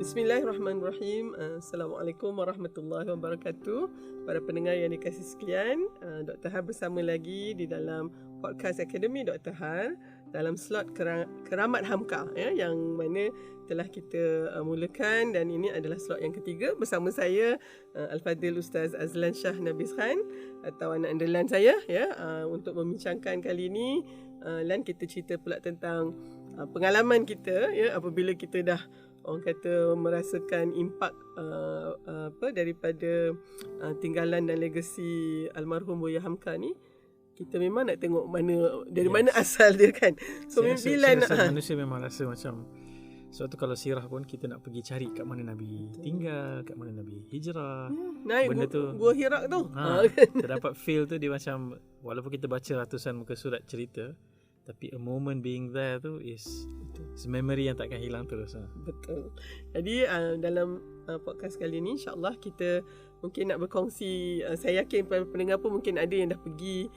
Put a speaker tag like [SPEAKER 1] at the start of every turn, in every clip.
[SPEAKER 1] Bismillahirrahmanirrahim. Assalamualaikum warahmatullahi wabarakatuh. Para pendengar yang dikasihi sekalian, Dr. Har bersama lagi di dalam podcast Akademi Dr. Har dalam slot Keramat Hamka, ya, yang mana telah kita mulakan, dan ini adalah slot yang ketiga bersama saya, Al-Fadhil Ustaz Azlan Shah Nabis Khan, atau anak andalan saya, ya, untuk membincangkan kali ini. Dan kita cerita pula tentang pengalaman kita, ya, apabila kita dah orang kata merasakan impak daripada tinggalan dan legasi almarhum Buya Hamka ni. Kita memang nak tengok dari mana asal dia, kan. So
[SPEAKER 2] saya rasa manusia memang rasa macam sebab tu kalau sirah pun kita nak pergi cari kat mana Nabi tinggal, kat mana Nabi hijrah.
[SPEAKER 1] Naik
[SPEAKER 2] benda tu
[SPEAKER 1] Gua Hira tu.
[SPEAKER 2] Kita dapat feel tu, dia macam walaupun kita baca ratusan muka surat cerita, tapi a moment being there tu is memory yang takkan hilang terus.
[SPEAKER 1] Betul. Jadi dalam podcast kali ni, insyaAllah kita mungkin nak berkongsi. Saya yakin pendengar pun mungkin ada yang dah pergi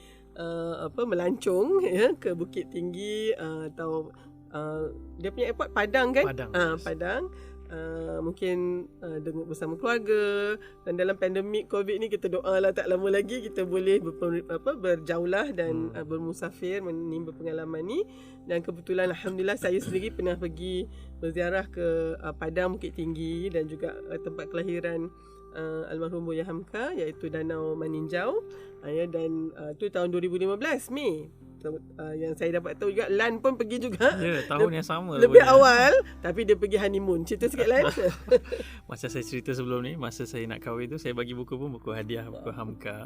[SPEAKER 1] melancong, ya, ke Bukit Tinggi, atau dia punya airport Padang, kan? Padang. Mungkin dengan bersama keluarga, dan dalam pandemik COVID ni kita doalah tak lama lagi kita boleh berjaulah dan bermusafir, menimba pengalaman ni. Dan kebetulan alhamdulillah saya sendiri pernah pergi berziarah ke Padang, Bukit Tinggi, dan juga tempat kelahiran almarhum Buya Hamka, iaitu Danau Maninjau, ya, dan itu tahun 2015 Mei. Yang saya dapat tahu juga Lan pun pergi juga.
[SPEAKER 2] Ya, tahun yang sama.
[SPEAKER 1] Lebih awal, tapi dia pergi honeymoon. Cerita sikit Lan.
[SPEAKER 2] Macam saya cerita sebelum ni, masa saya nak kahwin tu, saya bagi buku hadiah, buku Hamka.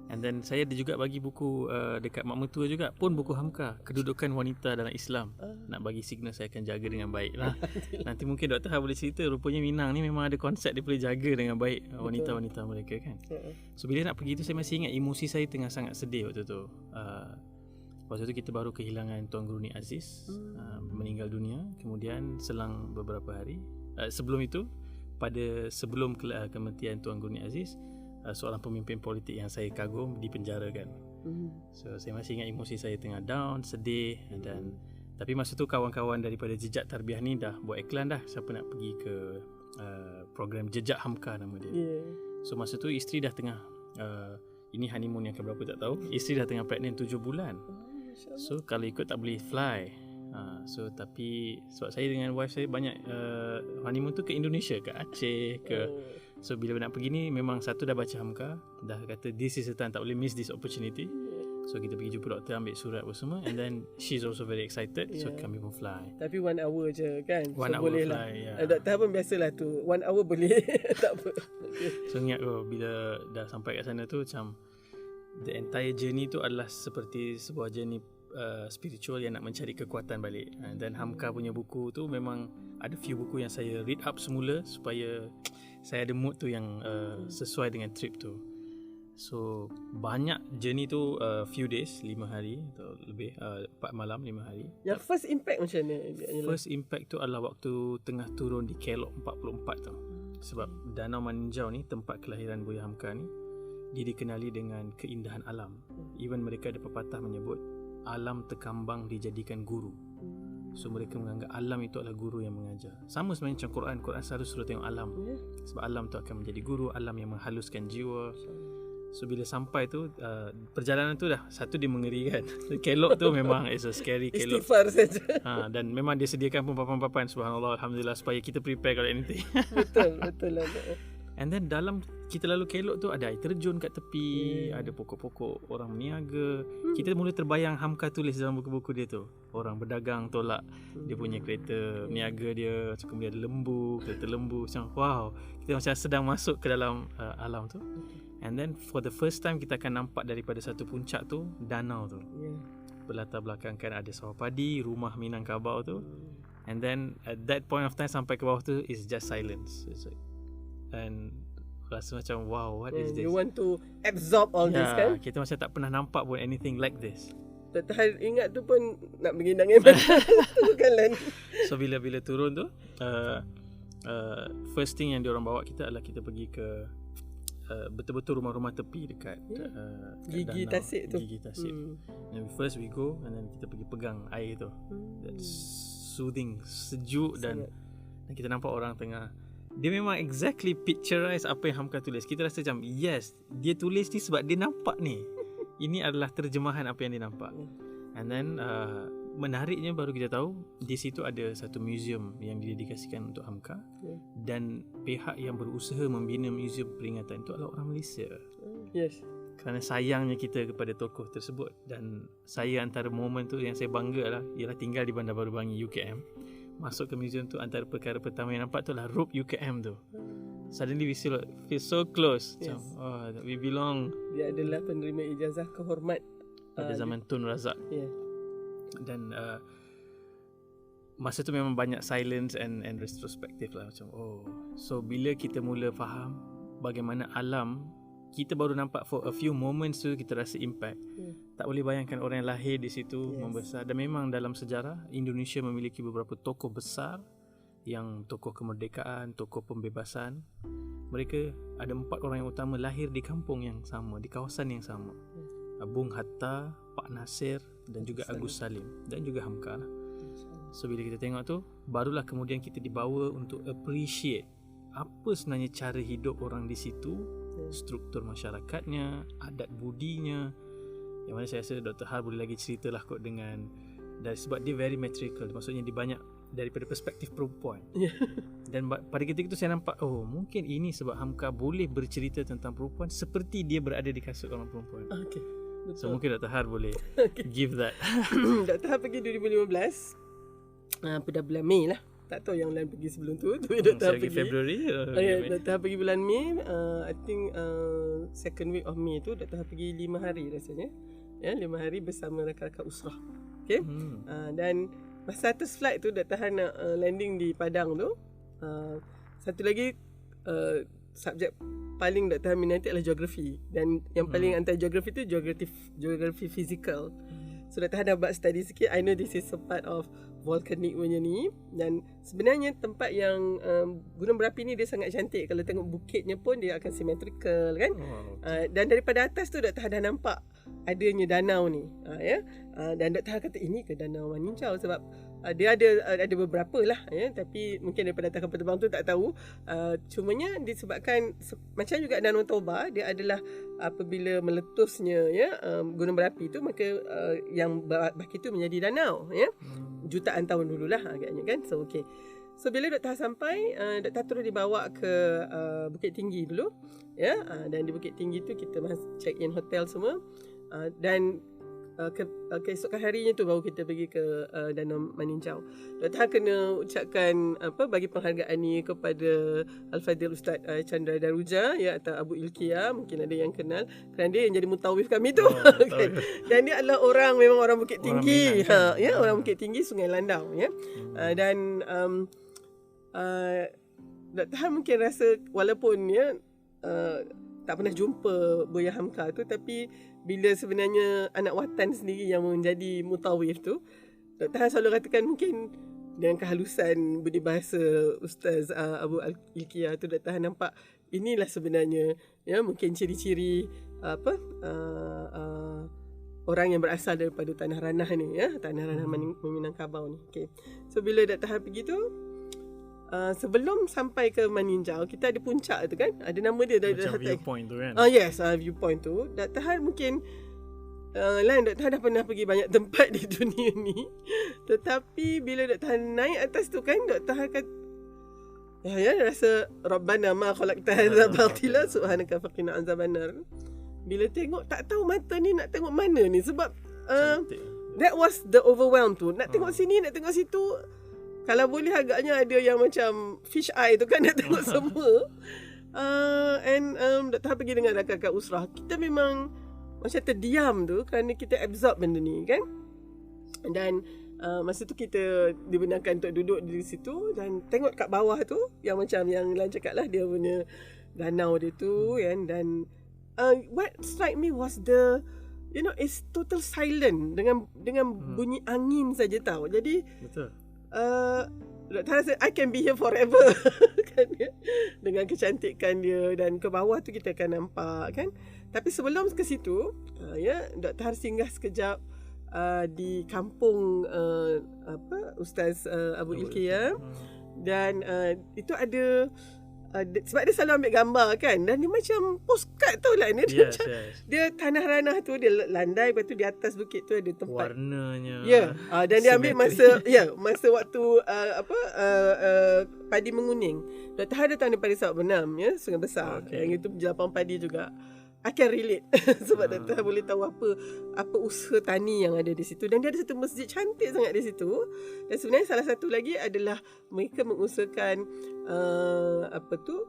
[SPEAKER 2] And then saya ada juga bagi buku dekat mak mertua juga, pun buku Hamka, Kedudukan Wanita dalam Islam. Nak bagi signal saya akan jaga dengan baik lah. Nanti mungkin Dr. Har boleh cerita, rupanya Minang ni memang ada konsep dia boleh jaga dengan baik wanita-wanita mereka, kan. So bila nak pergi tu, saya masih ingat emosi saya tengah sangat sedih waktu tu. Waktu tu kita baru kehilangan Tuan Guru Ni Aziz, meninggal dunia. Kemudian selang beberapa hari, sebelum itu, sebelum kematian Tuan Guru Ni Aziz, seorang pemimpin politik yang saya kagum dipenjarakan. So saya masih ingat emosi saya tengah down, sedih. Dan tapi masa tu kawan-kawan daripada Jejak Tarbiyah ni dah buat iklan dah, siapa nak pergi ke program Jejak Hamka nama dia. So masa tu isteri dah tengah ini honeymoon yang keberapa tak tahu. Isteri dah tengah pregnant 7 bulan. So kalau ikut tak boleh fly. So tapi sebab saya dengan wife saya banyak honeymoon tu ke Indonesia, ke Aceh, ke so bila nak pergi ni memang satu dah baca Hamka, dah kata this is the time, tak boleh miss this opportunity. So kita pergi jumpa doktor, ambil surat apa semua, and then she's also very excited. So kami pun fly.
[SPEAKER 1] Tapi 1 hour je, kan.
[SPEAKER 2] 1 hour
[SPEAKER 1] boleh
[SPEAKER 2] fly,
[SPEAKER 1] lah. Doktor pun biasalah tu, 1 hour boleh. Tak apa.
[SPEAKER 2] So ingat bila dah sampai kat sana tu, macam the entire journey tu adalah seperti sebuah journey spiritual yang nak mencari kekuatan balik. Dan Hamka punya buku tu memang ada few buku yang saya read up semula supaya saya ada mood tu yang sesuai dengan trip tu. So banyak journey tu few days, 5 hari atau lebih, 4 malam 5 hari.
[SPEAKER 1] Yang first impact macam mana?
[SPEAKER 2] First impact tu adalah waktu tengah turun di Kelok 44 tu. Sebab Danau Maninjau ni, tempat kelahiran Buya Hamka ni, dia dikenali dengan keindahan alam. Even mereka ada pepatah menyebut alam terkambang dijadikan guru. So mereka menganggap alam itu adalah guru yang mengajar. Sama sebenarnya macam Quran selalu suruh tengok alam. Sebab alam tu akan menjadi guru, alam yang menghaluskan jiwa. So bila sampai tu, perjalanan tu dah satu dia mengerikan. Kelok tu memang is a scary Kelok.
[SPEAKER 1] Istighfar saja.
[SPEAKER 2] Dan memang dia sediakan pun papan-papan, subhanallah, alhamdulillah, supaya kita prepare kalau anything.
[SPEAKER 1] Betul lah.
[SPEAKER 2] And then dalam kita lalu Kelok tu ada air terjun kat tepi, ada pokok-pokok, orang meniaga. Kita mula terbayang Hamka tulis dalam buku-buku dia tu, orang berdagang tolak dia punya kereta niaga dia, kemudian ada lembu, kereta lembu. Macam wow, kita macam sedang masuk ke dalam alam tu. And then for the first time kita akan nampak daripada satu puncak tu danau tu. Berlatar belakangkan ada sawah padi, rumah Minangkabau tu. And then at that point of time sampai ke bawah tu is just silence. It's like, and rasa macam wow, what is this?
[SPEAKER 1] You want to absorb all this, kan?
[SPEAKER 2] Kita macam tak pernah nampak pun anything like this.
[SPEAKER 1] Dr. Har ingat tu pun nak menginang mata. Bukan Lan.
[SPEAKER 2] So bila turun tu, first thing yang diorang bawa kita adalah kita pergi ke betul-betul rumah-rumah tepi dekat
[SPEAKER 1] Gigi
[SPEAKER 2] danau,
[SPEAKER 1] Tasik tu.
[SPEAKER 2] Gigi Tasik. And first we go and then kita pergi pegang air tu. That's soothing, sejuk. Dan Dan kita nampak orang tengah, dia memang exactly picturize apa yang Hamka tulis. Kita rasa macam yes, dia tulis ni sebab dia nampak ni. Ini adalah terjemahan apa yang dia nampak. And then menariknya baru kita tahu di situ ada satu museum yang didedikasikan untuk Hamka. Dan pihak yang berusaha membina museum peringatan itu adalah orang Malaysia.
[SPEAKER 1] Yes.
[SPEAKER 2] Kerana sayangnya kita kepada tokoh tersebut. Dan saya antara momen tu yang saya bangga lah ialah tinggal di Bandar Baru Bangi UKM. Masuk ke museum tu, antara perkara pertama yang nampak tu adalah rope UKM tu. Suddenly we feel so close.
[SPEAKER 1] Yes.
[SPEAKER 2] Macam, we belong.
[SPEAKER 1] Dia adalah penerima ijazah kehormat
[SPEAKER 2] pada zaman Tun Razak. Dan masa tu memang banyak silence and retrospective lah. Macam so bila kita mula faham bagaimana alam, kita baru nampak for a few moments tu kita rasa impact. Tak boleh bayangkan orang yang lahir di situ, membesar. Dan memang dalam sejarah Indonesia memiliki beberapa tokoh besar, yang tokoh kemerdekaan, tokoh pembebasan. Mereka ada 4 orang yang utama lahir di kampung yang sama, di kawasan yang sama. Bung Hatta, Pak Nasir dan juga Agus Salim dan juga Hamka lah. So bila kita tengok tu, barulah kemudian kita dibawa untuk appreciate apa sebenarnya cara hidup orang di situ, struktur masyarakatnya, adat budinya. Yang mana saya rasa Dr. Har boleh lagi ceritalah kot dengan, dari sebab dia very matriarchal, maksudnya dia banyak daripada perspektif perempuan. Dan pada ketika itu saya nampak, mungkin ini sebab Hamka boleh bercerita tentang perempuan seperti dia berada di kasut orang perempuan.
[SPEAKER 1] Okay, betul.
[SPEAKER 2] So mungkin Dr. Har boleh give that.
[SPEAKER 1] Dr. Har pergi 2015 pada bulan Mei lah. Tak tahu yang lain pergi sebelum tu. Dr. Har pergi
[SPEAKER 2] Februari.
[SPEAKER 1] Dr. Har pergi bulan Mei. I think second week of Mei tu Dr. Har pergi 5 hari rasanya. 5 hari bersama rakan-rakan usrah. Okay. Dan masa atas flight tu Dr. Har nak landing di Padang tu. Satu lagi subjek paling Dr. Har minati adalah geografi. Dan yang paling antara geografi tu geografi fizikal. So Dr. Har dah buat study sikit. I know this is a part of volcanic punya ni. Dan sebenarnya tempat yang gunung berapi ni dia sangat cantik. Kalau tengok bukitnya pun dia akan symmetrical kan. Dan daripada atas tu Dr. Har dah nampak adanya danau ni. Dan Dr. Har kata ini ke Danau Maninjau sebab dia ada beberapa lah tapi mungkin daripada atas kapal terbang tu tak tahu. Cumanya disebabkan macam juga Danau Toba, dia adalah apabila meletusnya gunung berapi tu, maka yang baki tu menjadi danau jutaan tahun dululah agaknya kan. So okey. So bila Dr. Har sampai, Dr. Har terus dibawa ke Bukit Tinggi dulu dan di Bukit Tinggi tu kita check in hotel semua. Dan keesokan harinya tu baru kita pergi ke Danau Maninjau. Dr. Har kena ucapkan bagi penghargaan ni kepada Al-Fadhil Ustaz Chandra Daruja atau Abu Ilkia, mungkin ada yang kenal, kerana dia yang jadi mutawif kami tu. Dan dia adalah memang orang Bukit Tinggi, orang Bukit Tinggi Sungai Landau dan Dr. Har mungkin rasa walaupun tak pernah jumpa Buya Hamka tu, tapi bila sebenarnya anak watan sendiri yang menjadi mutawif tu, Dr. Har selalu katakan mungkin dengan kehalusan budi bahasa Ustaz Abu Ilkia tu, Dr. Har nampak inilah sebenarnya mungkin ciri-ciri orang yang berasal daripada tanah ranah ni, tanah ranah Minangkabau ni. Okay. So bila Dr. Har pergi tu, sebelum sampai ke Maninjau, kita ada puncak tu kan, ada nama dia
[SPEAKER 2] macam viewpoint tu kan.
[SPEAKER 1] Yes, viewpoint tu. Dr. Har mungkin Dr. Har dah pernah pergi banyak tempat di dunia ni, tetapi bila Dr. Har naik atas tu kan, Dr. Har kata rasa Rabbana ma khalaqta hadza batila subhanaka faqina azabannar. Bila tengok tak tahu mata ni nak tengok mana ni, sebab that was the overwhelm tu. Nak tengok sini, nak tengok situ. Kalau boleh agaknya ada yang macam fish eye tu kan, nak tengok semua. Dr. Har pergi dengan rakan-rakan usrah. Kita memang macam terdiam tu kerana kita absorb benda ni kan. Dan masa tu kita dibenarkan untuk duduk di situ dan tengok kat bawah tu, yang macam yang Lan cakap lah, dia punya danau dia tu kan. Dan what strike me was it's total silent dengan bunyi angin saja tau. Jadi betul. Dr. Har I can be here forever kan, dengan kecantikan dia. Dan ke bawah tu kita akan nampak kan. Tapi sebelum ke situ Dr. Har singgah sekejap di kampung Ustaz Abu Ilkia. Dan itu ada sebab dia selalu ambil gambar kan, dan dia macam postcard tau lah. Dia macam dia tanah ranah tu dia landai, lepas tu di atas bukit tu ada tempat
[SPEAKER 2] warnanya.
[SPEAKER 1] Dan dia ambil masa waktu padi menguning. Dr. Har datang daripada Sabak Benam, Sungai Besar. Yang itu lapang padi juga. I can relate sebab Dr. Har boleh tahu apa usaha tani yang ada di situ, dan dia ada satu masjid cantik sangat di situ. Dan sebenarnya salah satu lagi adalah mereka mengusahakan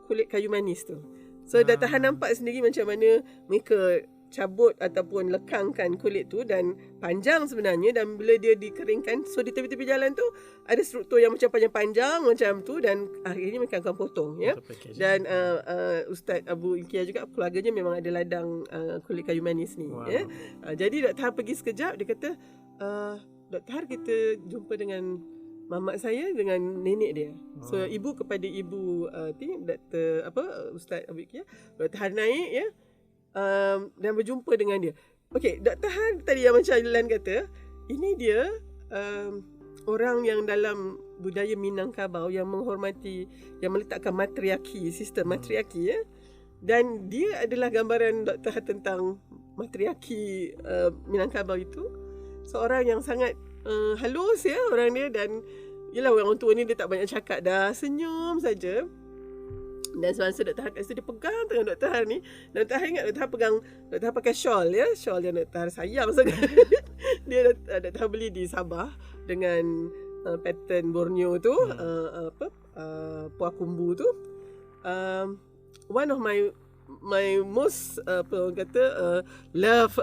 [SPEAKER 1] kulit kayu manis tu. So Dr. Har nampak sendiri macam mana mereka cabut ataupun lekangkan kulit tu, dan panjang sebenarnya, dan bila dia dikeringkan, so di tepi-tepi jalan tu ada struktur yang macam panjang-panjang macam tu, dan akhirnya mereka akan potong dan Ustaz Abu Ilkia juga keluarganya memang ada ladang kulit kayu manis ni. Jadi Dr. Har pergi sekejap, dia kata Dr. Har, kita jumpa dengan mamak saya dengan nenek dia. So ibu kepada ibu Ustaz Abu Ilkia, Dr. Har naik dan berjumpa dengan dia. Okey, Dr. Har tadi yang macam Lan kata, ini dia orang yang dalam budaya Minangkabau yang menghormati, yang meletakkan matriarki, sistem matriarki dan dia adalah gambaran Dr. Har tentang matriarki Minangkabau itu. Seorang yang sangat halus orang dia, dan yelah orang tua ni dia tak banyak cakap, dah senyum saja. Dan semasa Dr. Har kat situ, dia pegang tangan Dr. Har ni. Dan Dr. Har ingat Dr. Har pegang, Dr. Har pakai shawl shawl yang Dr. Har sayang sangat. Dia Dr. Har beli di Sabah dengan pattern Borneo tu, Puah Kumbu tu. One of my most love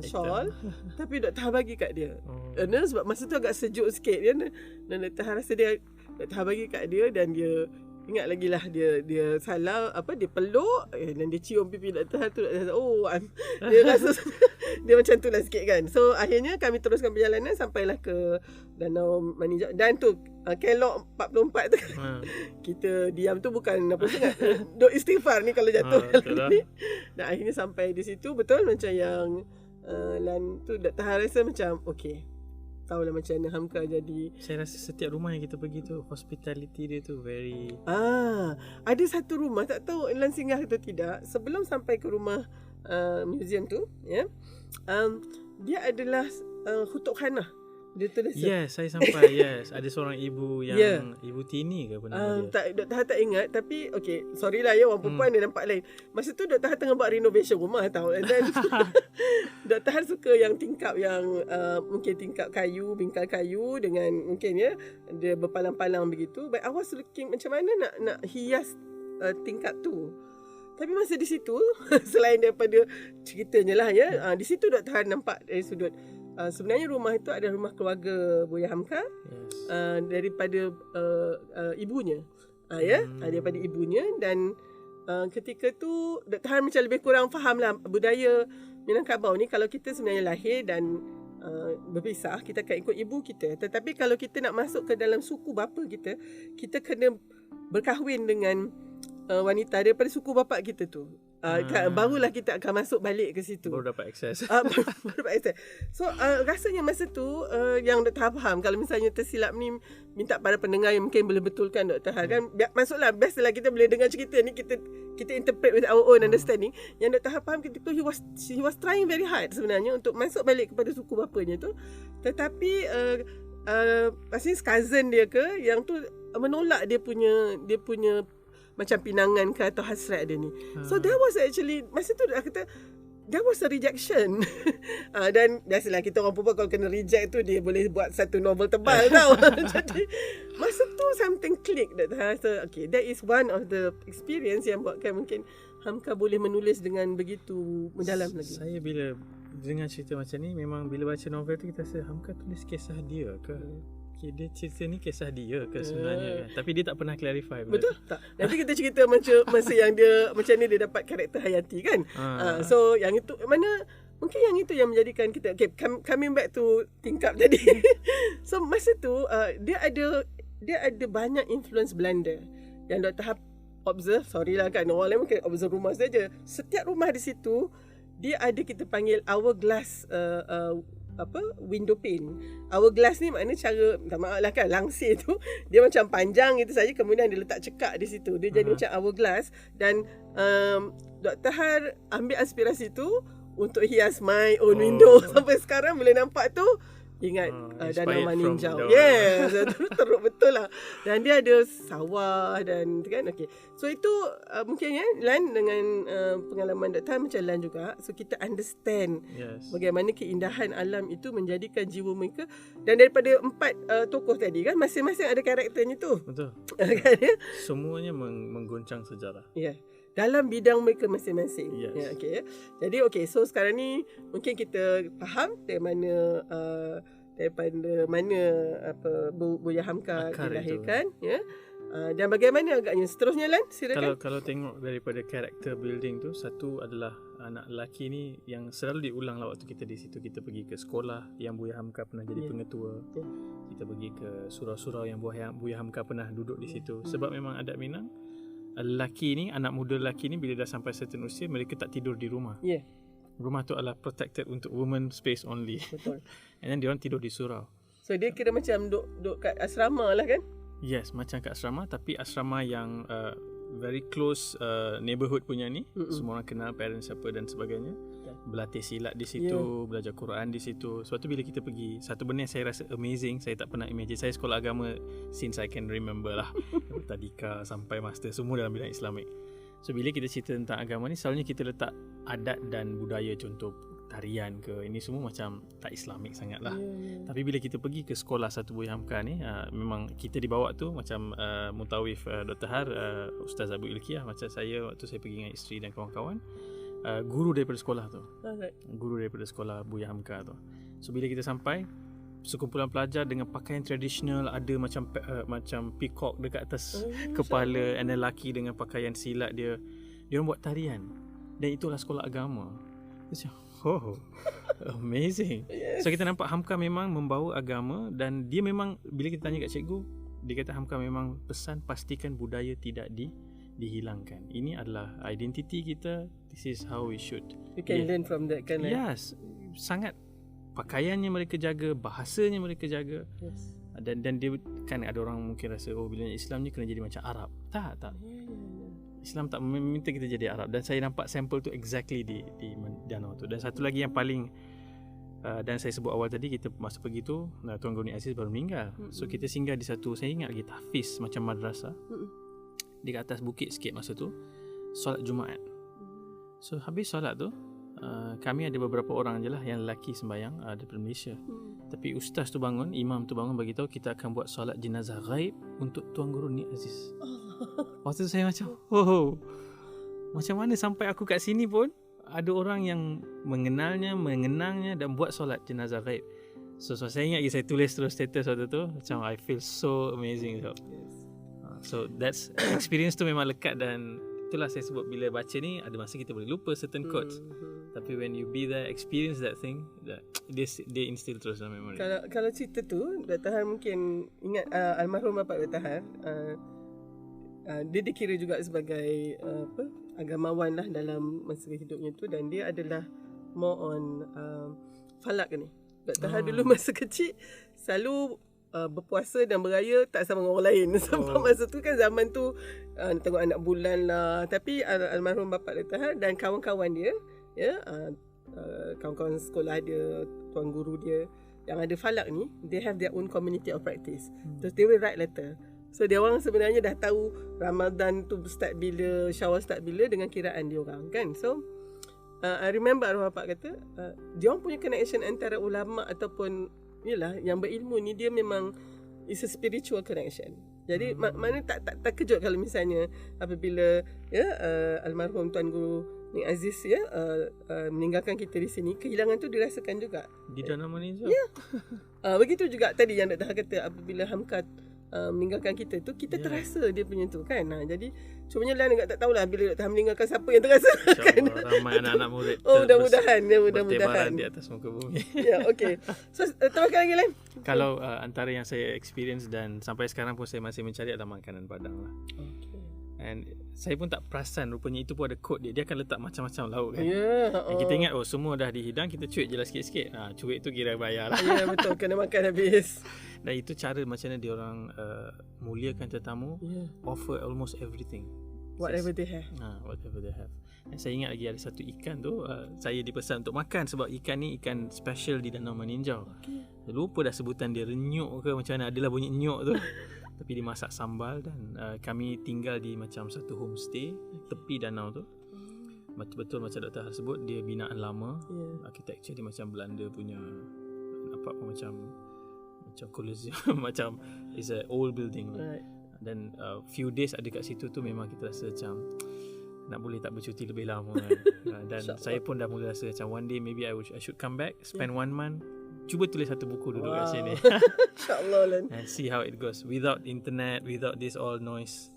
[SPEAKER 1] shawl. Tapi Dr. Har bagi kat dia. Sebab masa tu agak sejuk sikit dan Dr. Har rasa Dr. Har bagi kat dia, dan dia ingat lagi lah, dia salah dia peluk dan dia cium pipi Dr. Har tu. Dia rasa dia macam tu lah sikit kan. So akhirnya kami teruskan perjalanan sampailah ke Danau Manijak, dan tu kelok 44 tu kita diam tu bukan apa sangat, duk istighfar ni kalau jatuh ni. Dan akhirnya sampai di situ, betul macam yang Lan tu Dr. Har rasa macam okey, tahulah macam mana Hamka jadi. Saya
[SPEAKER 2] rasa setiap rumah yang kita pergi tu, hospitality dia tu very...
[SPEAKER 1] ada satu rumah, tak tahu Lan singgah atau tidak, sebelum sampai ke rumah museum tu, dia adalah Hutuk Khanah. Dia tulis.
[SPEAKER 2] Yes, saya sampai. Yes, ada seorang ibu yang Ibu Tini ke apa nama dia?
[SPEAKER 1] Dr. Har tak ingat, tapi okey, sorry lah orang perempuan dia nampak lain. Masa tu Dr. Har tengah buat renovation rumah tau. And then Dr. Har suka yang tingkap yang mungkin tingkap kayu, bingkai kayu dengan mungkin dia berpalang-palang begitu. But I was looking macam mana nak hias tingkap tu. Tapi masa di situ selain daripada ceritanya lah di situ Dr. Har nampak dari sudut sebenarnya rumah itu adalah rumah keluarga Buya Hamka. Daripada ibunya. Daripada ibunya, dan ketika tu Dr. Har macam lebih kurang faham lah budaya Minangkabau ni. Kalau kita sebenarnya lahir dan berpisah, kita akan ikut ibu kita. Tetapi kalau kita nak masuk ke dalam suku bapa kita, kita kena berkahwin dengan wanita daripada suku bapa kita tu. Barulah kita akan masuk balik ke situ.
[SPEAKER 2] Baru dapat akses.
[SPEAKER 1] Baru dapat akses. So rasanya masa tu yang Dr. Har faham, kalau misalnya tersilap ni, minta para pendengar yang mungkin boleh betulkan Dr. Har kan. Masuklah, biasalah kita boleh dengar cerita ni, kita interpret with our own understanding. Yang Dr. Har faham ketika tu, he was trying very hard sebenarnya untuk masuk balik kepada suku bapanya tu. Tetapi pastinya cousin dia ke yang tu menolak dia punya macam pinangan ke atau hasrat dia ni. So that was actually, masa tu dia kata that was a rejection. Dan biasalah kita orang perempuan kalau kena reject tu, dia boleh buat satu novel tebal tau. Jadi masa tu something click that rasa okay, that is one of the experience yang buatkan mungkin Hamka boleh menulis dengan begitu mendalam lagi.
[SPEAKER 2] Saya bila dengar cerita macam ni, memang bila baca novel tu kita rasa Hamka tulis kisah dia ke? Okay, dia cerita ni kisah dia ke sebenarnya kan? Tapi dia tak pernah clarify.
[SPEAKER 1] Betul tak? Nanti kita cerita macam masa yang dia macam ni dia dapat karakter Hayati kan. So yang itu mana mungkin yang itu yang menjadikan kita coming back to tingkap tadi. So masa tu dia ada banyak influence Belanda yang Dr. Har observe. Sorry lah kan, orang lain mungkin observe rumah saja. Setiap rumah di situ dia ada kita panggil hourglass window pane. Hourglass ni maknanya cara, tak maaf lah kan, langsir tu dia macam panjang gitu saja, kemudian dia letak cekak di situ. Dia jadi macam hourglass. Dan Dr. Har ambil aspirasi tu untuk hias my own window. Sampai sekarang bila nampak tu ingat Danau Maninjau. Yes, teruk betul lah. Dan dia ada sawah dan kan. Okay. So itu mungkin Lan dengan pengalaman Dr. Han macam Lan juga. So kita understand bagaimana keindahan alam itu menjadikan jiwa mereka. Dan daripada 4 tokoh tadi kan, masing-masing ada karakternya tu.
[SPEAKER 2] Betul.
[SPEAKER 1] Kan, ya?
[SPEAKER 2] Semuanya menggoncang sejarah.
[SPEAKER 1] Ya. Dalam bidang mereka masing-masing.
[SPEAKER 2] Yes.
[SPEAKER 1] Ya, okay. Jadi so sekarang ni mungkin kita faham daripada mana Buya Hamka dilahirkan, ya. Dan bagaimana agaknya seterusnya, Lan, silakan.
[SPEAKER 2] Kalau tengok daripada karakter building tu, satu adalah anak lelaki ni yang selalu diulang lah waktu kita di situ. Kita pergi ke sekolah yang Buya Hamka pernah jadi pengetua. Kita pergi ke surau-surau yang Buya Hamka pernah duduk di situ. Sebab memang adat Minang, lelaki ni, anak muda lelaki ni bila dah sampai certain usia, mereka tak tidur di rumah. Rumah tu adalah protected untuk women space only. Betul. And then diorang tidur di surau.
[SPEAKER 1] So dia kira macam duduk kat asrama lah kan?
[SPEAKER 2] Yes, macam kat asrama, tapi asrama yang very close neighborhood punya ni. Semua orang kenal parents siapa dan sebagainya. Berlatih silat di situ, belajar Quran di situ. Sebab tu bila kita pergi, satu benda yang saya rasa amazing, saya tak pernah imagine. Saya sekolah agama since I can remember lah. Tadika sampai master, semua dalam bidang Islamik. So bila kita cerita tentang agama ni, selalunya kita letak adat dan budaya, contoh tarian ke, ini semua macam tak Islamik sangat lah. Tapi bila kita pergi ke sekolah satu Buya Hamka ni, memang kita dibawa tu macam Mutawif Dr. Har, Ustaz Abu Ilkiyah, macam saya waktu saya pergi dengan isteri dan kawan-kawan, guru daripada sekolah tu. Guru daripada sekolah Buya Hamka tu. So bila kita sampai, sekumpulan pelajar dengan pakaian tradisional, ada macam peacock dekat atas kepala, dan lelaki dengan pakaian silat dia buat tarian. Dan itulah sekolah agama. Amazing. So kita nampak Hamka memang membawa agama, dan dia memang bila kita tanya kat cikgu, dia kata Hamka memang pesan pastikan budaya tidak dihilangkan. Ini adalah identiti kita. This is how we should.
[SPEAKER 1] You can learn from that kan?
[SPEAKER 2] Yes. Sangat. Pakaiannya mereka jaga, bahasanya mereka jaga. Dan dia kan, ada orang mungkin rasa bila Islam ni kena jadi macam Arab. Tak. Islam tak meminta kita jadi Arab. Dan saya nampak sampel tu exactly di danau tu. Dan satu lagi yang paling dan saya sebut awal tadi, kita masa pergi tu Tuan Guru Ni Aziz baru meninggal. So kita singgah di satu, saya ingat lagi, tahfiz macam madrasah. Di atas bukit sikit masa tu, solat Jumaat. So habis solat tu, kami ada beberapa orang je lah yang lelaki sembahyang daripada Malaysia. Tapi ustaz tu bangun, imam tu bangun, bagi tahu kita akan buat solat jenazah ghaib untuk Tuan Guru Ni Aziz. Waktu tu saya macam, macam mana sampai aku kat sini pun ada orang yang mengenangnya dan buat solat jenazah ghaib. So saya ingat lagi, saya tulis terus status waktu tu, macam I feel so amazing. So that's experience tu memang lekat, dan itulah saya sebut bila baca ni, ada masa kita boleh lupa certain quotes. Tapi when you be there, experience that thing, dia instill terus dalam memori.
[SPEAKER 1] Kalau cerita tu, Dr. Han mungkin ingat almarhum bapa Dr. Han, dia dikira juga sebagai agamawan lah dalam masa hidupnya tu, dan dia adalah more on falak ni. Dr. Han dulu masa kecil selalu berpuasa dan beraya tak sama dengan orang lain. Sebab masa tu kan zaman tu tengok anak bulan lah. Tapi almarhum bapa Dr. Han dan kawan-kawan dia, kawan-kawan sekolah dia, tuan guru dia yang ada falak ni, they have their own community of practice. Terus they will write letter. So dia orang sebenarnya dah tahu Ramadan tu start bila, Syawal start bila, dengan kiraan dia orang kan. So I remember arwah bapak kata dia orang punya connection antara ulama ataupun yang berilmu ni, dia memang is a spiritual connection. Jadi mana tak kejut kalau misalnya apabila almarhum Tuan Guru Ni Aziz meninggalkan kita di sini, kehilangan tu dirasakan juga
[SPEAKER 2] di Danau Maninjau.
[SPEAKER 1] Begitu juga tadi yang Dr. kata, apabila Hamka meninggalkan kita tu, kita terasa dia punya tu kan. Jadi cumanya Lan agak tak tahulah bila Dr. meninggalkan, siapa yang terasa kan.
[SPEAKER 2] Ramai anak-anak murid
[SPEAKER 1] mudah-mudahan
[SPEAKER 2] bertebaran di atas muka bumi.
[SPEAKER 1] Okay. So teruskan lagi Lan.
[SPEAKER 2] Kalau antara yang saya experience dan sampai sekarang pun saya masih mencari adalah makanan Padang lah. And saya pun tak perasan rupanya itu pun ada kod dia. Dia akan letak macam-macam lauk kan.
[SPEAKER 1] Ya.
[SPEAKER 2] Kita ingat semua dah dihidang, kita cuit je lah sikit-sikit. Cuit tu kira bayar lah.
[SPEAKER 1] Ya, betul, kena makan habis.
[SPEAKER 2] Dan itu cara macam mana dia orang muliakan tetamu, offer almost everything.
[SPEAKER 1] Whatever they have.
[SPEAKER 2] Whatever they have. Dan saya ingat lagi ada satu ikan tu, saya dipesan untuk makan sebab ikan ni ikan special di Danau Meninjau. Lupa dah sebutan dia, renyuk ke macam mana, adalah bunyi nyuk tu. Tapi dimasak sambal dan kami tinggal di macam satu homestay tepi danau tu. Betul macam Dr. Har sebut, dia binaan lama. Architecture dia macam Belanda punya, nampak macam Colosseum macam is a old building.
[SPEAKER 1] Right.
[SPEAKER 2] Dan few days ada kat situ tu memang kita rasa macam nak boleh tak bercuti lebih lama kan. Dan saya pun dah mula rasa macam one day maybe I should come back, spend 1 month, cuba tulis satu buku duduk kat sini.
[SPEAKER 1] InsyaAllah Lan.
[SPEAKER 2] And see how it goes without internet, without this all noise.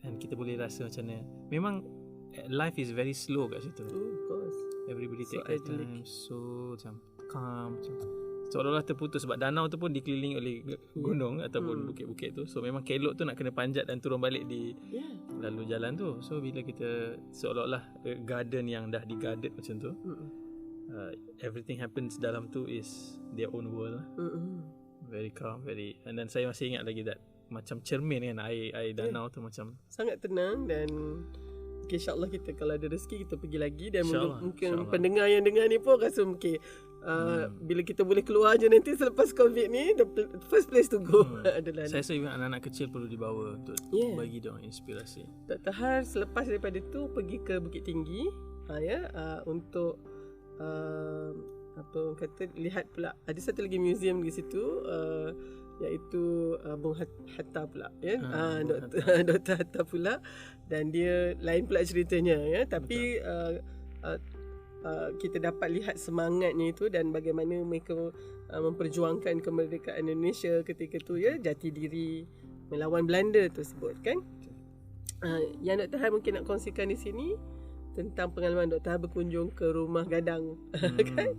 [SPEAKER 2] And kita boleh rasa macam mana. Memang life is very slow kat situ.
[SPEAKER 1] Of course.
[SPEAKER 2] Everybody
[SPEAKER 1] So
[SPEAKER 2] take their time. So macam calm, macam seolah-olah terputus sebab danau tu pun dikelilingi oleh gunung ataupun bukit-bukit tu. So memang kelok tu nak kena panjat dan turun balik di lalu jalan tu. So bila kita seolah-olah garden yang dah di-guarded macam tu, everything happens dalam tu is their own world. Very calm, very. And then saya masih ingat lagi that macam cermin kan, air danau tu macam
[SPEAKER 1] sangat tenang. Dan InsyaAllah kita kalau ada rezeki kita pergi lagi. Dan mungkin
[SPEAKER 2] InsyaAllah.
[SPEAKER 1] pendengar yang dengar ni pun rasa mungkin bila kita boleh keluar je nanti selepas COVID ni, the first place to go adalah
[SPEAKER 2] saya rasa even anak-anak kecil perlu dibawa untuk bagi dia orang inspirasi.
[SPEAKER 1] Dr. Har selepas daripada tu pergi ke Bukit Tinggi untuk apa orang kata, lihat pula ada satu lagi museum di situ, iaitu Bung Hatta pula Dr. Hatta pula. Dan dia lain pula ceritanya tapi kita dapat lihat semangatnya itu dan bagaimana mereka memperjuangkan kemerdekaan Indonesia ketika tu, jati diri melawan Belanda tersebut kan. Yang Dr. Har mungkin nak kongsikan di sini tentang pengalaman Dr. Har berkunjung ke Rumah Gadang kan.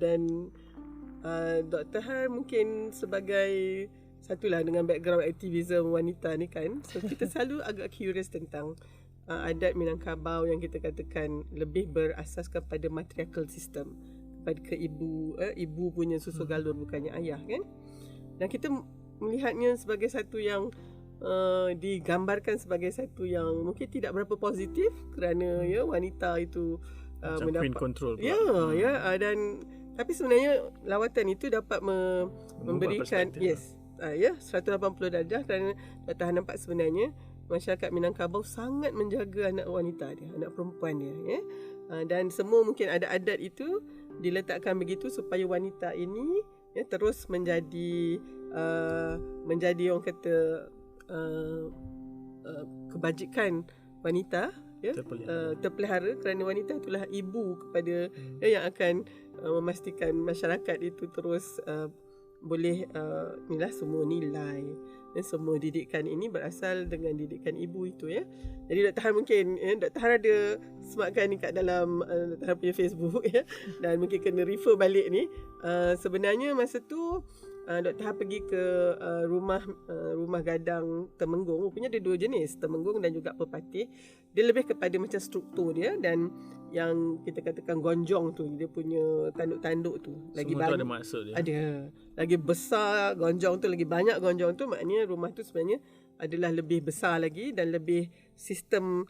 [SPEAKER 1] Dan Dr. Har mungkin sebagai satulah dengan background aktivisme wanita ni kan, so kita selalu agak curious tentang adat Minangkabau yang kita katakan lebih berasaskan pada matriarchal system, kepada ke ibu punya susu galur bukannya ayah kan. Dan kita melihatnya sebagai satu yang digambarkan sebagai satu yang mungkin tidak berapa positif kerana wanita itu
[SPEAKER 2] macam queen control pula.
[SPEAKER 1] Dan tapi sebenarnya lawatan itu dapat memberikan 180 darjah kerana Dr. Har nampak sebenarnya masyarakat Minangkabau sangat menjaga anak wanita dia, anak perempuan dia dan semua mungkin ada adat itu diletakkan begitu supaya wanita ini terus menjadi orang kata kebajikan wanita terpelihara kerana wanita itulah ibu kepada yang akan memastikan masyarakat itu terus boleh semua nilai dan semua didikan ini berasal dengan didikan ibu itu Jadi Dr. Har mungkin Dr. Har ada sematkan ni kat dalam Dr. Har punya Facebook dan mungkin kena refer balik ni. Sebenarnya masa tu Dr. Har pergi ke rumah gadang Temenggung. Rupanya ada 2 jenis, Temenggung dan juga Pepatih. Dia lebih kepada macam struktur dia, dan yang kita katakan gonjong tu, dia punya tanduk-tanduk tu lagi
[SPEAKER 2] semua
[SPEAKER 1] banyak.
[SPEAKER 2] Tu ada maksud dia.
[SPEAKER 1] Ada. Lagi besar gonjong tu, lagi banyak gonjong tu, maknanya rumah tu sebenarnya adalah lebih besar lagi dan lebih sistem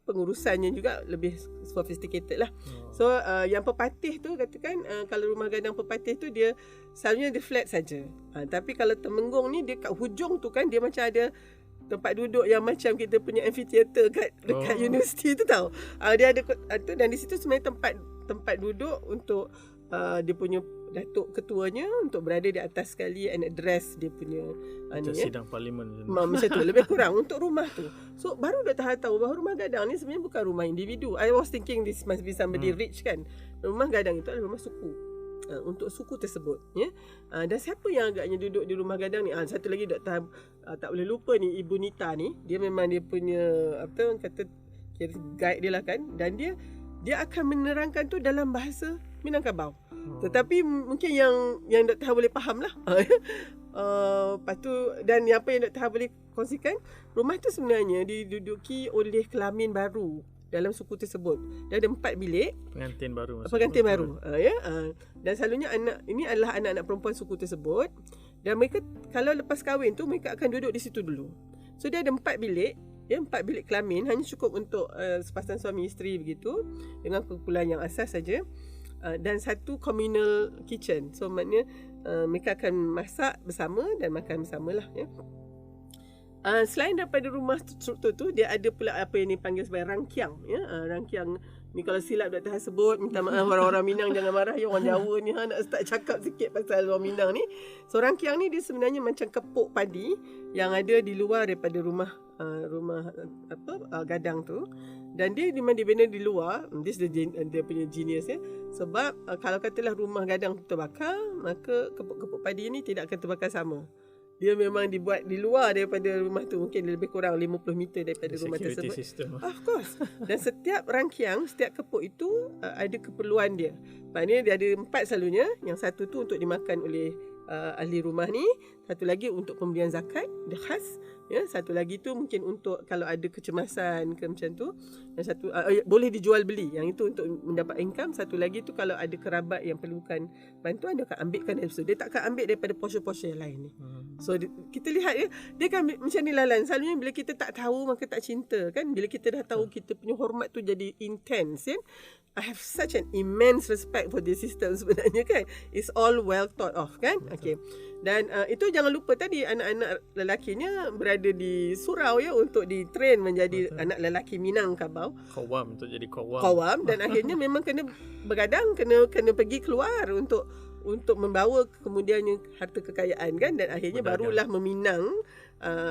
[SPEAKER 1] pengurusannya juga lebih sophisticated lah. So yang Pepatih tu katakan kalau rumah gadang Pepatih tu dia selalunya dia flat saja. Tapi kalau Temenggung ni dia kat hujung tu kan, dia macam ada tempat duduk yang macam kita punya amphitheater dekat universiti tu tahu. Dia ada tu, dan di situ sebenarnya tempat duduk untuk dia punya datuk ketuanya untuk berada di atas sekali and address dia punya
[SPEAKER 2] sidang parlimen
[SPEAKER 1] macam tu lebih kurang untuk rumah tu. So baru Dr. Har tahu bahawa rumah gadang ni sebenarnya bukan rumah individu. I was thinking this must be somebody rich kan. Rumah gadang itu adalah rumah suku, untuk suku tersebut dan siapa yang agaknya duduk di rumah gadang ni. Satu lagi Dr. Har tak boleh lupa ni, Ibu Nita ni, dia memang dia punya orang kata guide dia lah kan, dan dia akan menerangkan tu dalam bahasa Minangkabau. Tetapi mungkin yang Dr. Har boleh faham lah Lepas tu, dan apa yang Dr. Ha boleh kongsikan, rumah tu sebenarnya diduduki oleh kelamin baru dalam suku tersebut. Dia ada 4 bilik.
[SPEAKER 2] Pengantin baru.
[SPEAKER 1] Dan selalunya ini adalah anak-anak perempuan suku tersebut. Dan mereka kalau lepas kahwin tu mereka akan duduk di situ dulu. So dia ada 4 bilik. 4 bilik kelamin hanya cukup untuk sepasang suami isteri begitu, dengan kumpulan yang asas saja. Dan 1 communal kitchen. So maknanya mereka akan masak bersama dan makan bersamalah ya. Selain daripada rumah struktur tu, dia ada pula apa yang dipanggil sebagai rangkiang ya. Rangkiang ni kalau silap Dr. Ha sebut, minta maaf orang-orang Minang, jangan marah ya, orang Jawa ni nak start cakap sikit pasal orang Minang ni. So rangkiang ni dia sebenarnya macam kepuk padi yang ada di luar daripada rumah gadang tu. Dan dia memang dibina di luar. Dia punya genius ya. Sebab kalau katalah rumah gadang terbakar, maka kepuk-kepuk padi ni tidak akan terbakar sama. Dia memang dibuat di luar daripada rumah tu, mungkin lebih kurang 50 meter daripada rumah tersebut.
[SPEAKER 2] System.
[SPEAKER 1] Of course. Dan setiap rangkiang, setiap kepuk itu ada keperluan dia. Maknanya dia ada 4 selalunya. Yang satu tu untuk dimakan oleh ahli rumah ni, satu lagi untuk pemberian zakat, dia khas ya, satu lagi tu mungkin untuk kalau ada kecemasan ke macam tu, dan satu boleh dijual beli, yang itu untuk mendapat income. Satu lagi tu kalau ada kerabat yang perlukan bantuan, dia akan ambilkan dari situ, dia tak akan ambil daripada portion-portion yang lain ni. So kita lihat ya, dia kan macam ni Lalan, selalunya bila kita tak tahu maka tak cinta kan. Bila kita dah tahu, kita punya hormat tu jadi intense kan. I have such an immense respect for this system sebenarnya kan. It's all well thought of kan. Okay. Dan itu jangan lupa tadi anak-anak lelakinya berada di surau ya, untuk di-train menjadi anak lelaki Minangkabau.
[SPEAKER 2] Qawam, untuk jadi qawam.
[SPEAKER 1] Qawam, dan akhirnya memang kena bergadang, kena pergi keluar untuk membawa kemudiannya harta kekayaan kan. Dan akhirnya barulah meminang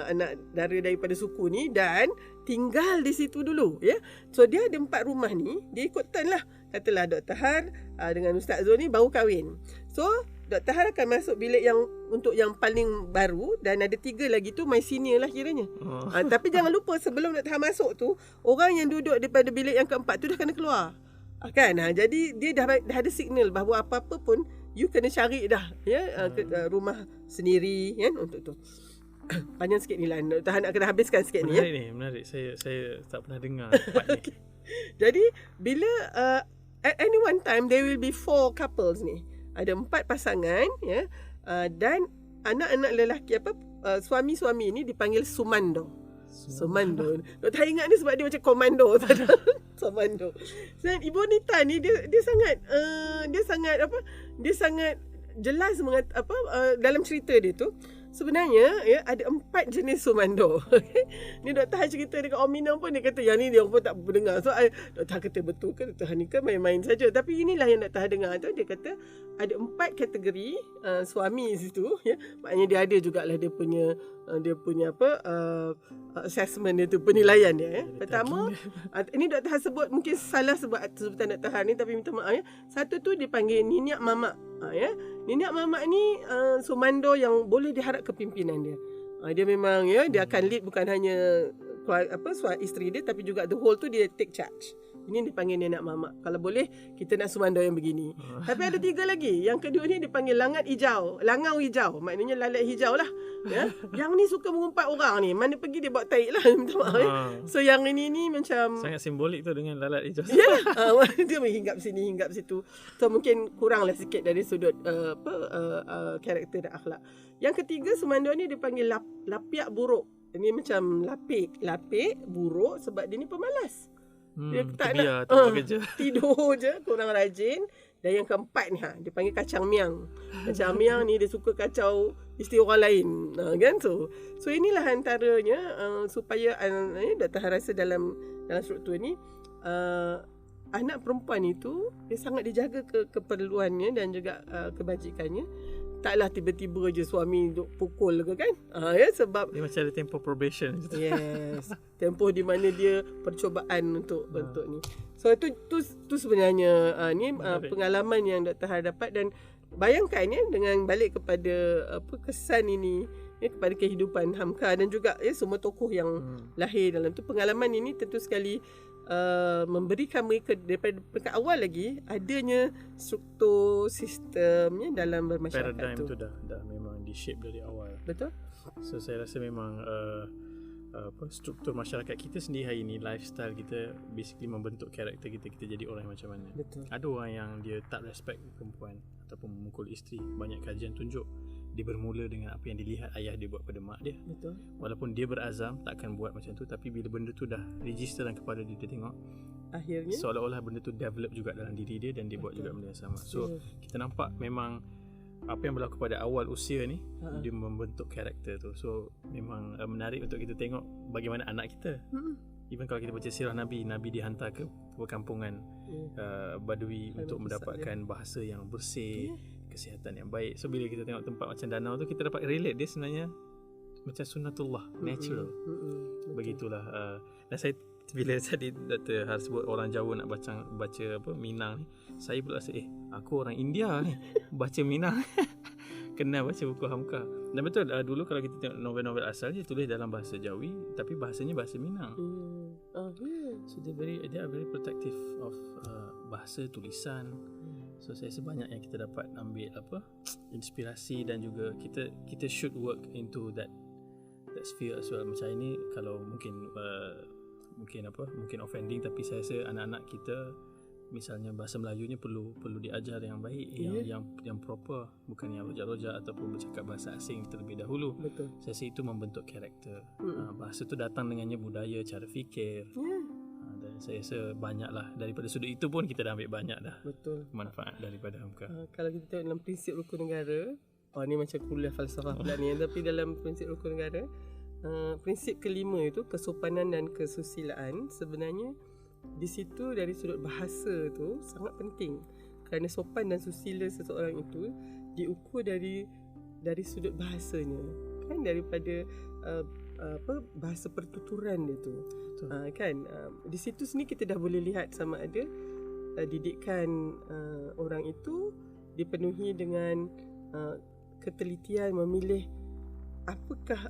[SPEAKER 1] anak dara daripada suku ni dan tinggal di situ dulu ya. So dia ada 4 rumah ni, dia ikut turn lah. Katalah Dr. Har dengan Ustaz Zul ni baru kahwin. So Dr. Har akan masuk bilik yang untuk yang paling baru, dan ada 3 lagi tu my senior lah kiranya. Tapi jangan lupa sebelum Dr. Har masuk tu, orang yang duduk daripada bilik yang keempat tu dah kena keluar. Kan? Jadi dia dah ada signal bahawa apa-apa pun you kena cari dah ya, rumah sendiri kan untuk tu. Panjang sikit ni lah. Dr. Har nak kena habiskan sikit
[SPEAKER 2] menarik
[SPEAKER 1] ni ya.
[SPEAKER 2] Menarik. Saya tak pernah dengar tempat ni.
[SPEAKER 1] Okay. Jadi bila at any one time there will be 4 couples ni. Ada 4 pasangan ya, dan anak-anak lelaki suami-suami ni dipanggil sumando. Sumando. Dr. Ha ingat ni sebab dia macam komando. Sumando. Dan Ibu Nita ni dia sangat jelas dalam cerita dia tu. Sebenarnya ya, ada 4 jenis sumando. Ni Dr. Ha cerita dekat orang Minang pun, dia kata yang ni dia pun tak dengar. So Dr. Ha kata betul ke Dr. Ha ni kan main-main saja. Tapi inilah yang Dr. Ha dengar tu. Dia kata ada 4 kategori suami situ ya. Maknanya dia ada jugalah dia punya assessment dia tu, penilaian dia ya. Pertama ini Dr. Ha sebut, mungkin salah sebut sebutan Dr. Ha ni, tapi minta maaf ya. Satu tu dipanggil Ninyak Mamak ya. Ninyak Mamak ni sumando yang boleh diharap kepimpinan dia. Dia memang ya, dia akan lead bukan hanya isteri dia, tapi juga the whole tu dia take charge. Ini dipanggil Ninyak Mamak. Kalau boleh kita nak sumando yang begini. Tapi ada 3 lagi. Yang kedua ni dipanggil langau hijau. Maknanya lalat hijau lah ya. Yang ni suka mengumpat orang ni. Mana pergi dia buat taik lah. Minta maaf ya. So yang ini macam
[SPEAKER 2] sangat simbolik tu dengan lalat hijau.
[SPEAKER 1] Ya. Dia hinggap sini, hinggap situ. So mungkin kuranglah sikit dari sudut karakter dan akhlak. Yang ketiga sumando ni dipanggil lapiak buruk. Ini macam lapik buruk sebab dia ni pemalas. Dia tak nak
[SPEAKER 2] kerja.
[SPEAKER 1] Tidur je, kurang rajin. Dan yang keempat ni dia panggil kacang miang. Kacang miang ni dia suka kacau isteri orang lain kan. So inilah antaranya supaya Dr. Ha rasa dalam struktur ni anak perempuan itu dia sangat dijaga keperluannya dan juga kebajikannya. Taklah tiba-tiba je suami duk pukul ke kan. Ya, sebab
[SPEAKER 2] dia macam ada tempoh probation.
[SPEAKER 1] Yes. Tempoh di mana dia percubaan untuk ni. So tu sebenarnya pengalaman yang Dr. Ha dapat. Dan bayangkan ya, dengan balik kepada kesan ini ya, kepada kehidupan Hamka dan juga ya semua tokoh yang lahir dalam tu, pengalaman ini tentu sekali memberikan mereka daripada peringkat awal lagi adanya struktur sistemnya dalam bermasyarakat
[SPEAKER 2] paradigm tu dah memang di shape dari awal.
[SPEAKER 1] Betul.
[SPEAKER 2] So saya rasa memang struktur masyarakat kita sendiri hari ni, lifestyle kita basically membentuk karakter kita jadi orang macam mana.
[SPEAKER 1] Betul.
[SPEAKER 2] Ada orang yang dia tak respect perempuan ataupun memukul isteri. Banyak kajian tunjuk dia bermula dengan apa yang dilihat ayah dia buat pada mak dia.
[SPEAKER 1] Betul.
[SPEAKER 2] Walaupun dia berazam takkan buat macam tu, tapi bila benda tu dah register dalam kepala dia, dia tengok
[SPEAKER 1] Akhirnya
[SPEAKER 2] seolah-olah benda tu develop juga dalam diri dia dan dia buat juga benda yang sama. So kita nampak memang apa yang berlaku pada awal usia ni dia membentuk karakter tu. So memang menarik untuk kita tengok bagaimana anak kita. Even kalau kita baca sirah Nabi dihantar ke perkampungan Badui untuk mendapatkan bahasa yang bersih, kesihatan yang baik. So bila kita tengok tempat macam danau tu, kita dapat relate dia sebenarnya macam sunnatullah, natural. Begitulah. Dan saya bila tadi Dr. Har sebut orang Jawa nak baca apa Minang ni, saya pula rasa aku orang India ni baca Minang. Kenal baca buku Hamka. Dan betul, dulu kalau kita tengok novel-novel asal dia tulis dalam bahasa Jawi tapi bahasanya bahasa Minang. So they are very protective of bahasa tulisan. So saya rasa banyak yang kita dapat ambil inspirasi, dan juga kita should work into that sphere as well. Macam ini kalau mungkin offending, tapi saya rasa anak-anak kita misalnya bahasa Melayunya perlu diajar yang baik, yang proper, bukan yang rojak-rojak ataupun bercakap bahasa asing terlebih dahulu.
[SPEAKER 1] Betul.
[SPEAKER 2] Saya rasa itu membentuk karakter. Bahasa tu datang dengannya budaya, cara fikir. Dan saya rasa banyaklah daripada sudut itu pun kita dah ambil banyak dah.
[SPEAKER 1] Betul.
[SPEAKER 2] Manfaat daripada Hamka.
[SPEAKER 1] Kalau kita tengok dalam prinsip rukun negara, ni macam kuliah falsafah pula ni, tapi dalam prinsip rukun negara, prinsip kelima itu kesopanan dan kesusilaan, sebenarnya di situ dari sudut bahasa tu sangat penting, kerana sopan dan susila seseorang itu diukur dari sudut bahasanya, kan, daripada bahasa pertuturan dia tu. Kan, di situ sini kita dah boleh lihat sama ada didikan orang itu dipenuhi dengan ketelitian memilih apakah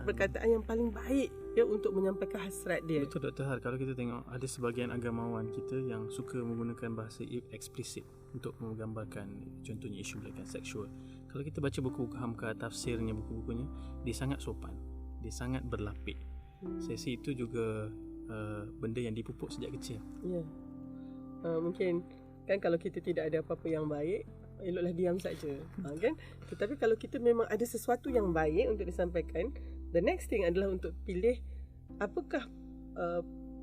[SPEAKER 1] perkataan yang paling baik untuk menyampaikan hasrat dia.
[SPEAKER 2] Betul Dr. Har, kalau kita tengok ada sebahagian agamawan kita yang suka menggunakan bahasa eksplisit untuk menggambarkan contohnya isu pelecehan seksual. Kalau kita baca buku-buku Hamka, tafsirnya, buku-bukunya, dia sangat sopan, dia sangat berlapik. Saya rasa itu juga benda yang dipupuk sejak kecil.
[SPEAKER 1] Mungkin kan kalau kita tidak ada apa-apa yang baik, eloklah diam saja, kan. Tetapi kalau kita memang ada sesuatu yang baik untuk disampaikan, the next thing adalah untuk pilih apakah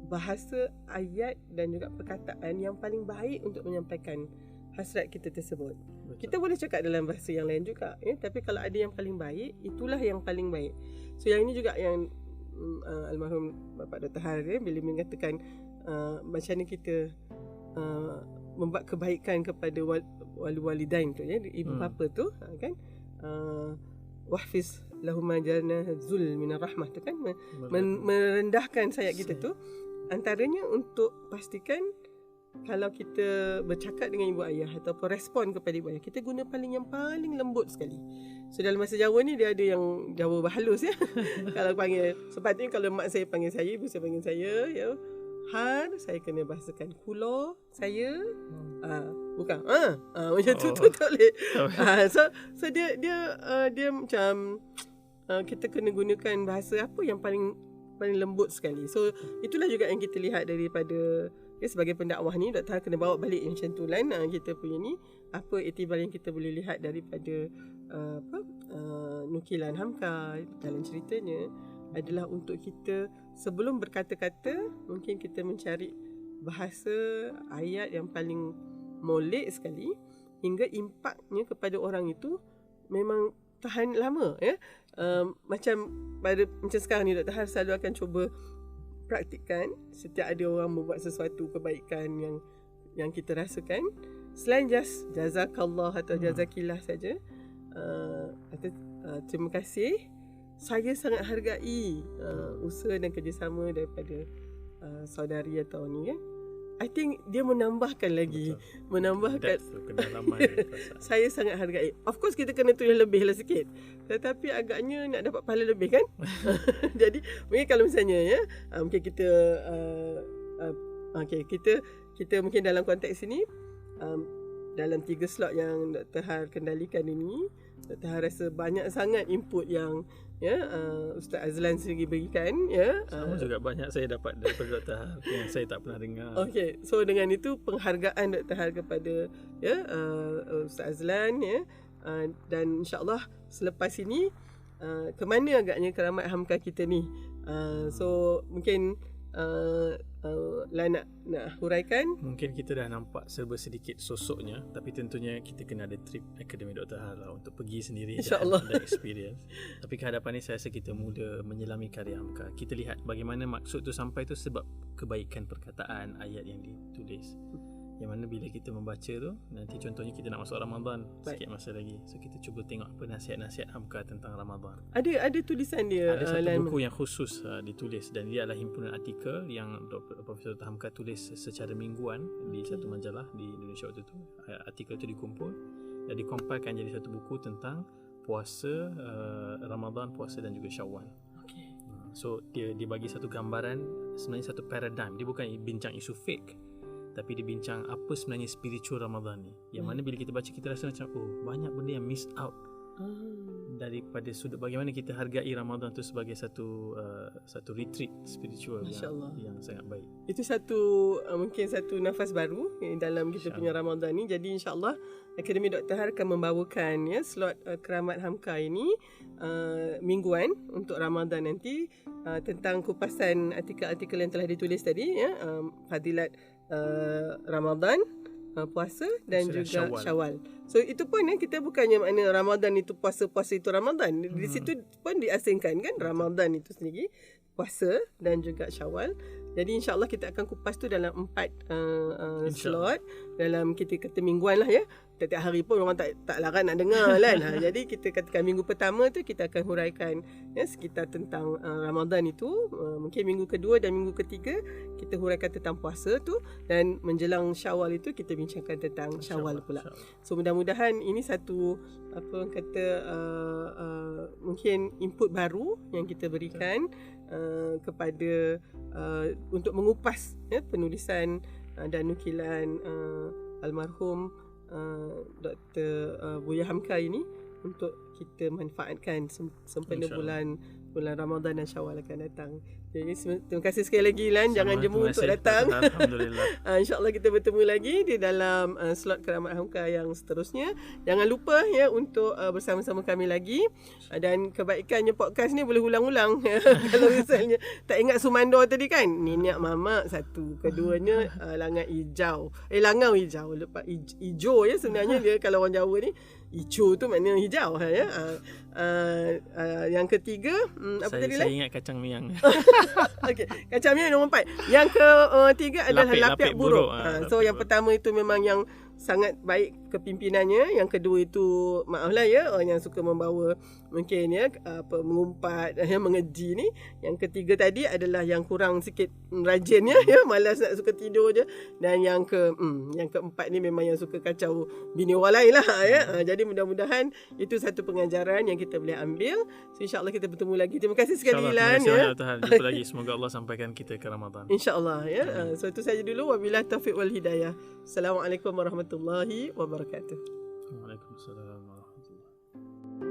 [SPEAKER 1] bahasa, ayat dan juga perkataan yang paling baik untuk menyampaikan hasrat kita tersebut. Betul. Kita boleh cakap dalam bahasa yang lain juga, tapi kalau ada yang paling baik, itulah yang paling baik. So yang ini juga yang almarhum Bapak Dr. Har bila mengatakan macam mana kita membuat kebaikan kepada wali-walidain tu, ibu bapa tu, kan, wahfiz lahum jana zul minar rahmah tu, kan, merendahkan sayap kita tu, antaranya untuk pastikan kalau kita bercakap dengan ibu ayah ataupun respon kepada ibu ayah, kita guna yang paling lembut sekali. So dalam bahasa Jawa ni dia ada yang Jawa berhalus, kalau panggil, sepatutnya kalau mak saya panggil saya, ibu saya panggil saya, Har, saya kena bahasakan kula saya, bukan macam tu tak boleh. So dia macam kita kena gunakan bahasa apa yang paling lembut sekali. So itulah juga yang kita lihat daripada sebagai pendakwah ni, Dr. Har kena bawa balik macam tu kan, kita punya ni apa iktibar yang kita boleh lihat daripada nukilan Hamka dalam ceritanya adalah untuk kita sebelum berkata-kata, mungkin kita mencari bahasa ayat yang paling molek sekali hingga impaknya kepada orang itu memang tahan lama, macam sekarang ni Dr. Har selalu akan cuba praktikkan setiap ada orang membuat sesuatu kebaikan yang kita rasakan, selain just jazakallah atau jazakillah saja, atau terima kasih, saya sangat hargai usaha dan kerjasama daripada saudari atau ni, kan. I think dia menambahkan lagi. Betul. Menambahkan saya sangat hargai. Of course kita kena tulis lebih lah sikit, tetapi agaknya nak dapat pahala lebih, kan. Jadi mungkin kalau misalnya mungkin kita okey, kita mungkin dalam konteks ini dalam 3 slot yang Dr. Har kendalikan ini, Dr. Har rasa banyak sangat input yang Ustaz Azlan sendiri berikan,
[SPEAKER 2] Sama juga banyak saya dapat daripada Dr. Har yang saya tak pernah dengar.
[SPEAKER 1] Okey, so dengan itu penghargaan Dr. Har kepada Ustaz Azlan, dan insya-Allah selepas ini ke mana agaknya keramat Hamka kita ni. So mungkin Lai nak huraikan.
[SPEAKER 2] Mungkin kita dah nampak serba sedikit sosoknya, tapi tentunya kita kena ada trip Akademi Dr. Har lah untuk pergi sendiri
[SPEAKER 1] InsyaAllah.
[SPEAKER 2] dan experience. Tapi kehadapan ni saya rasa kita mula menyelami karya Hamka. Kita lihat bagaimana maksud tu sampai tu sebab kebaikan perkataan ayat yang ditulis. Yang mana bila kita membaca tu, nanti contohnya kita nak masuk Ramadan sikit masa lagi. So kita cuba tengok apa nasihat-nasihat Hamka tentang Ramadan.
[SPEAKER 1] Ada tulisan dia.
[SPEAKER 2] Ada satu buku yang khusus ditulis, dan dia adalah himpunan artikel yang Profesor Dr. Hamka tulis secara mingguan di satu majalah di Indonesia waktu tu. Artikel tu dikumpul dan dikompilkan jadi satu buku tentang puasa Ramadan, puasa dan juga Syawal. So dia bagi satu gambaran, sebenarnya satu paradigm. Dia bukan bincang isu fake, tapi dia bincang apa sebenarnya spiritual Ramadan ni. Yang mana bila kita baca, kita rasa macam banyak benda yang miss out daripada sudut bagaimana kita hargai Ramadan tu sebagai satu retreat spiritual yang sangat baik.
[SPEAKER 1] Itu mungkin satu nafas baru dalam kita punya Ramadan ni. Jadi insya-Allah Akademi Dr. Har akan membawakan slot keramat Hamka ini mingguan untuk Ramadan nanti, tentang kupasan artikel-artikel yang telah ditulis tadi, fadilat Ramadan, puasa dan juga Syawal. So itu pun kita bukannya makna Ramadan itu puasa itu Ramadan. Di situ pun diasingkan kan Ramadan itu sendiri, puasa dan juga Syawal. Jadi insya-Allah kita akan kupas tu dalam 4 slot dalam kita kata mingguan lah ya. Setiap hari pun orang tak larang nak dengar kan. Jadi kita katakan minggu pertama tu kita akan huraikan sekitar tentang Ramadan itu. Mungkin minggu kedua dan minggu ketiga kita huraikan tentang puasa tu, dan menjelang Syawal itu kita bincangkan tentang Syawal pula. So mudah-mudahan ini satu mungkin input baru yang kita berikan kepada untuk mengupas penulisan dan nukilan almarhum Dr. Buya Hamka ini untuk kita manfaatkan sempena bulan Ramadan dan Syawal akan datang. Jadi terima kasih sekali lagi Lan, jangan jemu untuk datang.
[SPEAKER 2] Alhamdulillah.
[SPEAKER 1] InsyaAllah kita bertemu lagi di dalam slot keramat Hamka yang seterusnya. Jangan lupa untuk bersama-sama kami lagi, dan kebaikannya podcast ni boleh ulang-ulang. Kalau misalnya tak ingat Sumando tadi kan, Minyak Mamak satu, keduanya Langau Hijau. Langau Hijau, lepas hijau ya sebenarnya dia kalau orang Jawa ni. Hijau tu maknanya hijau ya. Yang ketiga apa tadi lah?
[SPEAKER 2] Saya ingat kacang miang.
[SPEAKER 1] Okey, kacang miang nombor 4. Yang ketiga adalah lapik buruk. So yang pertama itu memang yang sangat baik kepimpinannya. Yang kedua itu maaflah ya, orang yang suka membawa mungkin mengumpat, mengeji ni. Yang ketiga tadi adalah yang kurang sikit rajinnya ya, malas nak suka tidur je. Dan yang keempat ni memang yang suka kacau bini orang lain lah ya. Jadi mudah-mudahan itu satu pengajaran yang kita boleh ambil. So insya-Allah kita bertemu lagi. Terima kasih sekali Lan ya.
[SPEAKER 2] Jumpa lagi, semoga Allah sampaikan kita ke Ramadan.
[SPEAKER 1] Insya-Allah ya. So itu saja dulu, wabillahi taufiq wal hidayah. Assalamualaikum warahmatullahi wabarakatuh.
[SPEAKER 2] Waalaikumsalam.